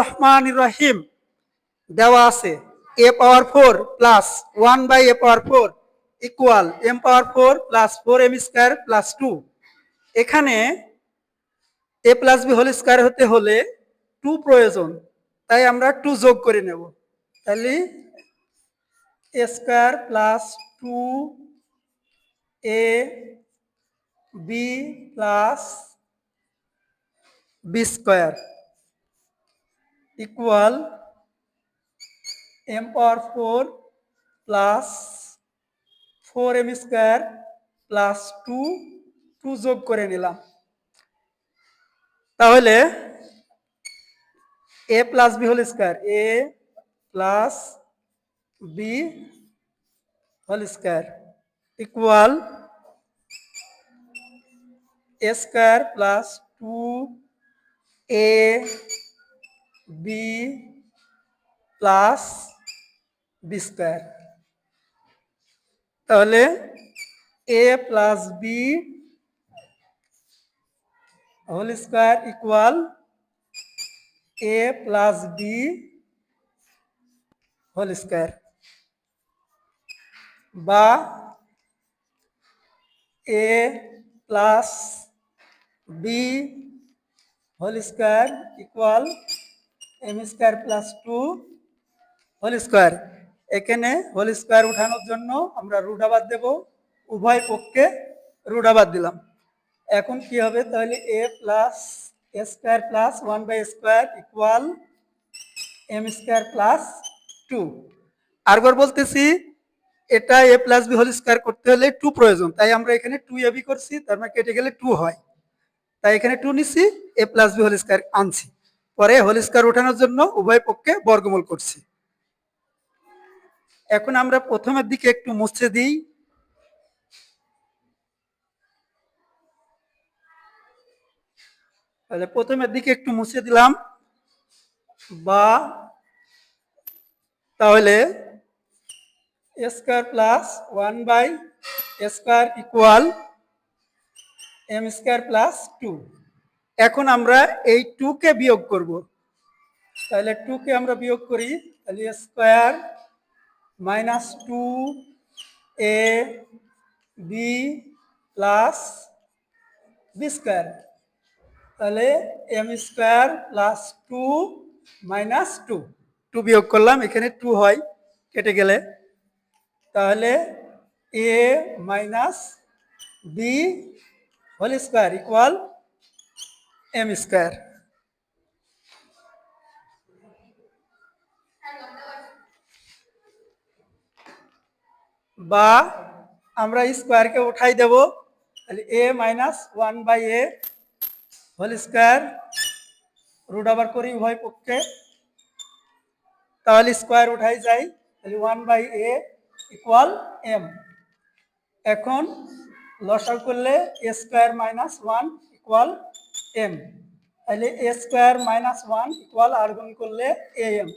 রহমানির রহিম দেওয়া আছে a power 4 plus 1 by a power 4 equal m power 4 plus 4m square plus 2। এখানে a plus b whole square হতে হলে 2 প্রয়োজন, তাই আমরা 2 যোগ করে নেব। তাহলে a square plus 2ab plus b square equal m power 4 plus 4m square plus 2 যোগ করে নিলাম। তাহলে a plus b whole square a plus b whole square equal a square plus 2ab plus b square. তাহলে a plus b whole square equal a plus b whole square, বা a plus b whole square equal m square plus 2 whole square. এখানে whole square উঠানোর জন্য আমরা root আবার দেব, উভয় পক্ষে root আবার দিলাম। এখন কি হবে, তাহলে a plus a square plus 1 by square equal m square plus 2। আরেকবার বলতেছি, এটা a plus b whole square করতে হলে 2 প্রয়োজন, তাই আমরা এখানে 2ab করছি, তার মানে কেটে গেলে 2 হয়, তাই এখানে 2 নিছি, a plus b whole square আনছি, পরে হোল স্কয়ার উঠানোর জন্য উভয় পক্ষে বর্গমূল করছি। এখন আমরা প্রথমের দিকে একটু মুছে দিই। তাহলে প্রথমের দিকে একটু মুছে দিলাম, বা তাহলে a square plus 1 by a square equal m square plus 2। এখন আমরা এই 2 কে বিয়োগ করব, তাহলে 2 কে আমরা বিয়োগ করি, তাহলে a square minus 2ab plus b square, তাহলে m স্কয়ার প্লাস 2 মাইনাস 2 বিয়োগ করলাম, এখানে 2 হয় কেটে গেলে, তাহলে a minus b whole square equal m square, বা আমরা স্কয়ারকে উঠাই দেব, তাহলে a minus 1 by a whole square, root আবার করি উভয় পক্ষে, তাহলে স্কয়ার উঠাই যায়, তাহলে 1 বাই a ইকুয়াল m। এখন লসাগু করলে a square minus 1 equal m, তাহলে a স্কয়ার মাইনাস 1 ইকুয়াল আর গুণ করলে am।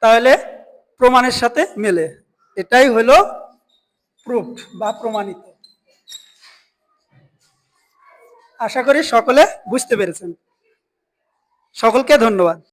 তাহলে প্রমাণের সাথে মেলে, এটাই হলো প্রুফ বা প্রমাণিত। আশা করি সকলে বুঝতে পেরেছেন। সকলকে ধন্যবাদ।